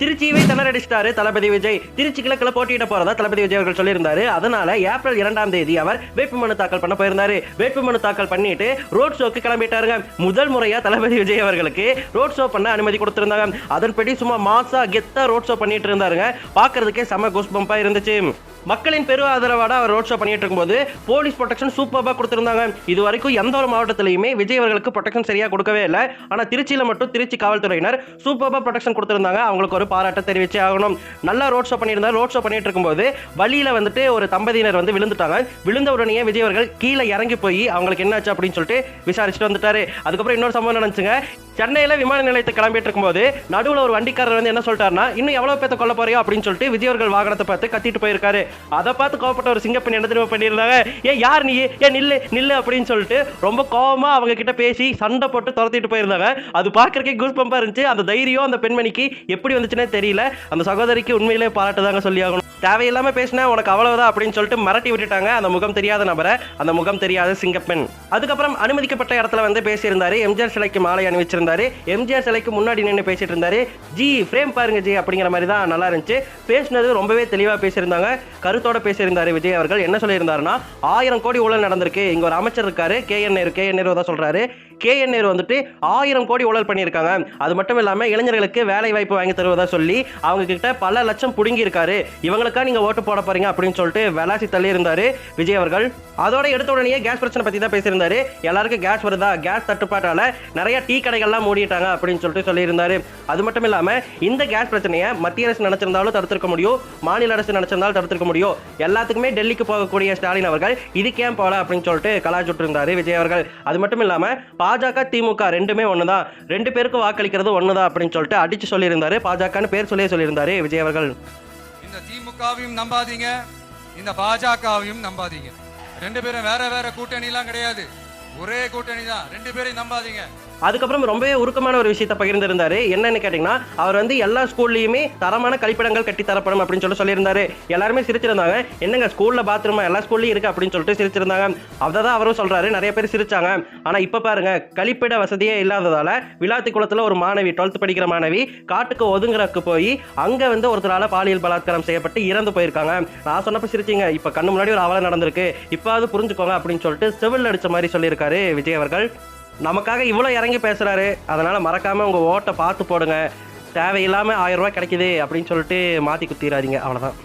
திருச்சியவே திணறடிச்சிட்டாரு தளபதி விஜய். திருச்சி கிழக்குல போட்டியிட போறதா தளபதி விஜய் அவர்கள் சொல்லியிருந்தாரு. அதனால ஏப்ரல் 2ஆம் தேதி அவர் வேட்புமனு தாக்கல் பண்ண போயிருந்தாரு. வேட்புமனு தாக்கல் பண்ணிட்டு ரோட் ஷோக்கு கிளம்பிட்டாருங்க. முதல் முறையா தளபதி விஜய் அவர்களுக்கு ரோட் ஷோ பண்ண அனுமதி கொடுத்திருந்தாங்க. அதன்படி சும்மா மாசா கெத்தா ரோட் ஷோ பண்ணிட்டு இருந்தாருங்க. பாக்குறதுக்கே செம கூஸ் பம்பா இருந்துச்சு. மக்களின் பெரு ஆதரவோட அவர் ரோட் ஷோ பண்ணிட்டு இருக்கும்போது போலீஸ் ப்ரொடெக்ஷன் சூப்பராக கொடுத்திருந்தாங்க. இது வரைக்கும் எந்த ஒரு மாவட்டத்திலையுமே விஜய் அவர்களுக்கு ப்ரொடெக்ஷன் சரியா கொடுக்கவே இல்லை. ஆனா திருச்சியில மட்டும் திருச்சி காவல்துறையினர் சூப்பராக ப்ரொடெக்ஷன் கொடுத்திருந்தாங்க. அவங்களுக்கு ஒரு பாராட்ட தெரிவிச்சே ஆகணும். நல்லா ரோட் ஷோ பண்ணியிருந்தார். ரோட் ஷோ பண்ணிட்டு இருக்கும்போது வழியில வந்துட்டு ஒரு தம்பதியினர் வந்து விழுந்துட்டாங்க. விழுந்த உடனே விஜய் அவர்கள் கீழே இறங்கி போய் அவங்களுக்கு என்னாச்சு அப்படின்னு சொல்லிட்டு விசாரிச்சுட்டு வந்துட்டாரு. அதுக்கப்புறம் இன்னொரு சம்பவம் நடந்துச்சுங்க. சென்னையில விமான நிலையத்தை கிளம்பிட்டு இருக்கும்போது நடுவில் ஒரு வண்டிக்காரர் வந்து என்ன சொல்லிட்டாருன்னா, இன்னும் எவ்வளவு பேத்த கொல்ல போறியோ அப்படின்னு சொல்லிட்டு விஜய் அவர்கள் வாகனத்தை பார்த்து கத்திட்டு போயிருக்காரு. அதை பார்த்து கோவப்பட்ட ஒரு சிங்கப்பெண் என்ன தெரியுமா பண்ணியிருந்தாங்க, யார் நீ, நில்லு நில்லு அப்படின்னு சொல்லிட்டு ரொம்ப கோவமா அவங்க கிட்ட பேசி சண்டை போட்டு துரத்திட்டு போயிருந்தாங்க. அது பார்க்கறக்கே கூஸ் பம்பா இருந்துச்சு. அந்த தைரியம் அந்த பெண்மணிக்கு எப்படி வந்துச்சுன்னே தெரியல. அந்த சகோதரிக்கு உண்மையிலே பாராட்டுதாங்க சொல்லி ஆகணும். தேவையில்லாம பேசினா உனக்கு அவ்வளவுதான் அப்படின்னு சொல்லிட்டு மிரட்டி விட்டுட்டாங்க அந்த முகம் தெரியாத நபரை, அந்த முகம் தெரியாத சிங்கப்பெண். அதுக்கப்புறம் அனுமதிக்கப்பட்ட இடத்துல வந்து பேசியிருந்தாரு. எம்ஜிஆர் சிலைக்கு மாலை அணிவிச்சிருந்தாரு. எம்ஜிஆர் சிலைக்கு முன்னாடி நின்று பேசிட்டு இருந்தாரு. ஜி ஃப்ரேம் பாருங்க ஜி அப்படிங்கிற மாதிரி தான் நல்லா இருந்துச்சு. பேசினது ரொம்பவே தெளிவாக பேசியிருந்தாங்க. கருத்தோட பேசியிருந்தாரு விஜய் அவர்கள். என்ன சொல்லியிருந்தாருன்னா, 1000 கோடி ஊழல் நடந்திருக்கு. இங்க ஒரு அமைச்சர் இருக்காரு, கேஎன் நேரு தான் சொல்றாரு. கேஎன் நேரு வந்துட்டு 1000 கோடி ஊழல் பண்ணியிருக்காங்க. அது மட்டும் இல்லாம இளைஞர்களுக்கு வேலை வாய்ப்பு வாங்கி தருவதா சொல்லி அவங்க கிட்ட பல லட்சம் புடுங்கி இருக்காரு. இவங்களுக்கா நீங்க ஓட்டு போட போறீங்க அப்படின்னு சொல்லிட்டு விளாசி தள்ளி இருந்தாரு விஜய் அவர்கள். அதோட எடுத்த உடனே கேஸ் பிரச்சனை பத்தி தான் பேசியிருந்தாரு. எல்லாருக்கும் கேஸ் வருதா, கேஸ் தட்டுப்பாட்டால நிறைய டீ கடைகள்லாம் மூடிட்டாங்க அப்படின்னு சொல்லிட்டு சொல்லியிருந்தாரு. அது மட்டும் இல்லாம இந்த கேஸ் பிரச்சனையை மத்திய அரசு நினைச்சிருந்தாலும் தடுத்திருக்க முடியும், மாநில அரசு நினைச்சிருந்தாலும் தடுத்திருக்க முடியும். எல்லாத்துக்குமே டெல்லிக்கு போகக்கூடிய ஸ்டாலின் அவர்கள் இதுக்கே போல அப்படின்னு சொல்லிட்டு கலாச்சுட்டு இருந்தாரு விஜய் அவர்கள். அது மட்டும் இல்லாம பாஜக திமுக ரெண்டுமே ஒண்ணுதான், 2 பேருக்கு வாக்களிக்கிறது ஒண்ணுதான் அப்படின்னு சொல்லிட்டு அடிச்சு சொல்லியிருந்தாரு. பாஜகன்னு பேர் சொல்லியிருந்தாரு விஜய் அவர்கள். இந்த திமுகவையும் நம்பாதீங்க, இந்த பாஜகவையும் நம்பாதீங்க. 2 பேரும் வேற வேற கூட்டணி எல்லாம் கிடையாது, ஒரே கூட்டணி தான். 2 பேரையும் நம்பாதீங்க. அதுக்கப்புறம் ரொம்பவே உருக்கமான ஒரு விஷயத்தை பகிர்ந்திருந்தாரு. என்னன்னு கேட்டீங்கன்னா, அவர் வந்து எல்லா ஸ்கூல்லையுமே தரமான கழிப்பிடங்கள் கட்டி தரப்படும் அப்படின்னு சொல்லியிருந்தாரு. எல்லாருமே சிரிச்சிருந்தாங்க. என்னங்க ஸ்கூல்ல பாத்ரூமா எல்லா ஸ்கூல்லையும் இருக்கு அப்படின்னு சொல்லிட்டு சிரிச்சிருந்தாங்க. அதான் அவரும் சொல்றாரு. நிறைய பேர் சிரிச்சாங்க. ஆனா இப்ப பாருங்க, கழிப்பிட வசதியே இல்லாததால விளாத்தி குளத்துல ஒரு மாணவி 12th படிக்கிற மாணவி காட்டுக்கு ஒதுங்குறக்கு போய் அங்க வந்து ஒருத்தரால பாலியல் பலாத்காரம் செய்யப்பட்டு இறந்து போயிருக்காங்க. நான் சொன்னப்ப சிரிச்சிங்க. இப்ப கண்ணு முன்னாடி ஒரு அவலம் நடந்திருக்கு, இப்பாவது புரிஞ்சுக்கோங்க அப்படின்னு சொல்லிட்டு செவில் அடிச்ச மாதிரி சொல்லியிருக்காரு விஜய் அவர்கள். நமக்காக இவ்வளோ இறங்கி பேசுகிறாரு. அதனால் மறக்காமல் உங்கள் ஓட்டை பார்த்து போடுங்க. தேவையில்லாமல் 1000 ரூபாய் கிடைக்குது அப்படின்னு சொல்லிட்டு மாற்றி குத்திடாதீங்க. அவ்வளோதான்.